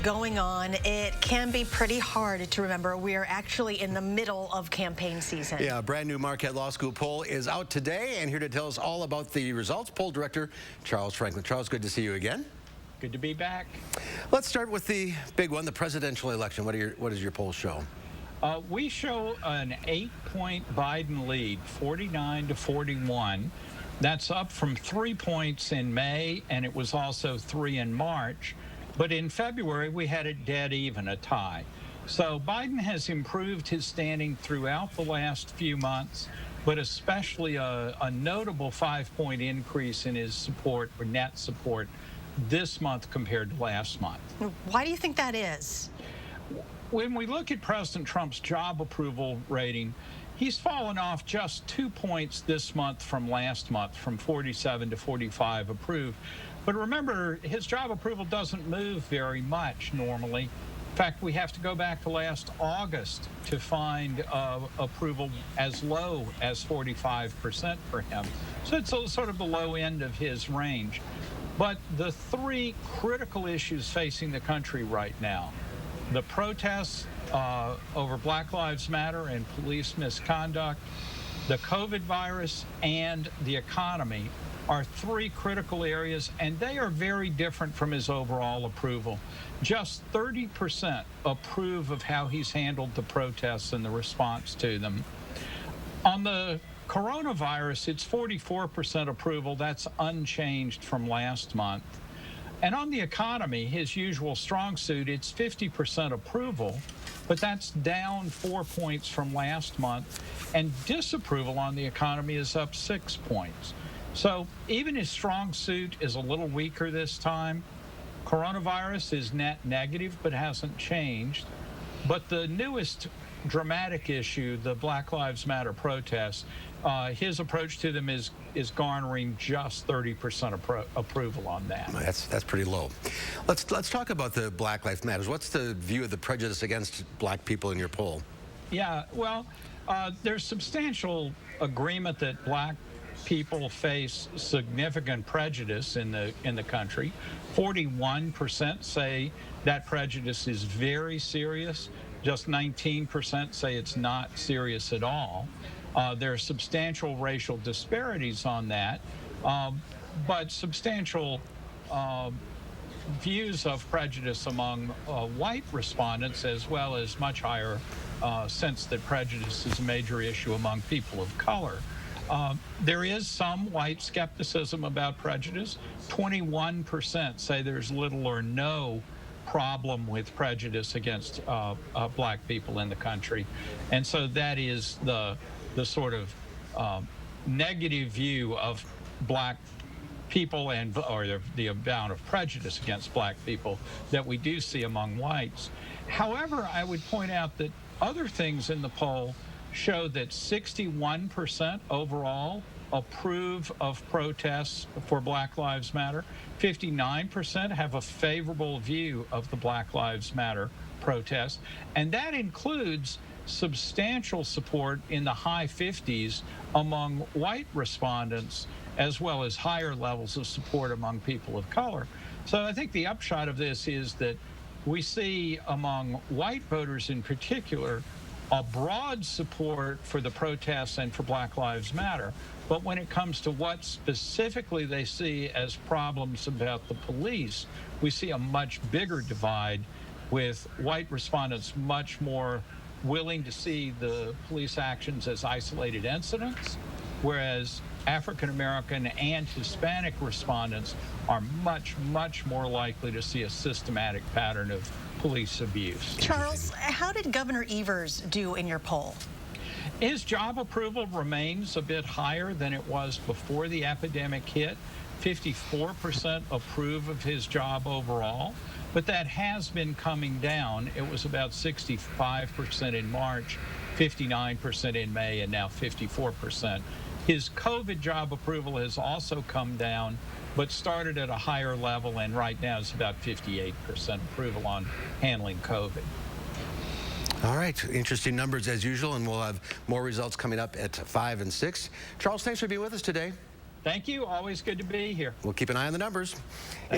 going on, it can be pretty hard to remember we are actually in the middle of campaign season. Yeah, a brand new Marquette Law School poll is out today, and here to tell us all about the results, poll director Charles Franklin. Charles, good to see you again. Good to be back. Let's start with the big one, the presidential election. What does your poll show? We show an 8-point Biden lead, 49 to 41. That's up from 3 points in May, and it was also 3 in March. But in February, we had it dead even, a tie. So Biden has improved his standing throughout the last few months, but especially a notable 5-point increase in his support, or net support, this month compared to last month. Why do you think that is? When we look at President Trump's job approval rating, he's fallen off just 2 points this month from last month, from 47 to 45 approved. But remember, his job approval doesn't move very much normally. In fact, we have to go back to last August to find approval as low as 45% for him. So it's sort of the low end of his range. But the three critical issues facing the country right now, the protests over Black Lives Matter and police misconduct, the COVID virus, and the economy, are three critical areas, and they are very different from his overall approval. Just 30% approve of how he's handled the protests and the response to them. On the coronavirus, it's 44% approval. That's unchanged from last month. And on the economy, his usual strong suit, it's 50% approval, but that's down 4 points from last month. And disapproval on the economy is up 6 points. So even his strong suit is a little weaker this time. Coronavirus is net negative, but hasn't changed. But the newest dramatic issue, the Black Lives Matter protests, his approach to them is garnering just 30% approval on that. That's pretty low. Let's talk about the Black Lives Matters. What's the view of the prejudice against black people in your poll? Yeah, well, there's substantial agreement that black people face significant prejudice in the country. 41% say that prejudice is very serious. Just 19% say it's not serious at all. There are substantial racial disparities on that, but substantial views of prejudice among white respondents, as well as much higher sense that prejudice is a major issue among people of color. There is some white skepticism about prejudice. 21% say there's little or no problem with prejudice against black people in the country. And so that is the sort of negative view of black people or the amount of prejudice against black people that we do see among whites. However, I would point out that other things in the poll show that 61% overall approve of protests for Black Lives Matter. 59% have a favorable view of the Black Lives Matter protests, and that includes substantial support in the high 50s among white respondents, as well as higher levels of support among people of color. So I think the upshot of this is that we see among white voters in particular a broad support for the protests and for Black Lives Matter. But when it comes to what specifically they see as problems about the police, we see a much bigger divide, with white respondents much more willing to see the police actions as isolated incidents, whereas African American and Hispanic respondents are much, much more likely to see a systematic pattern of police abuse. Charles, how did Governor Evers do in your poll? His job approval remains a bit higher than it was before the epidemic hit. 54% approve of his job overall, but that has been coming down. It was about 65% in March, 59% in May, and now 54%. His COVID job approval has also come down, but started at a higher level, and right now it's about 58% approval on handling COVID. All right, interesting numbers as usual, and we'll have more results coming up at 5 and 6. Charles, thanks for being with us today. Thank you. Always good to be here. We'll keep an eye on the numbers.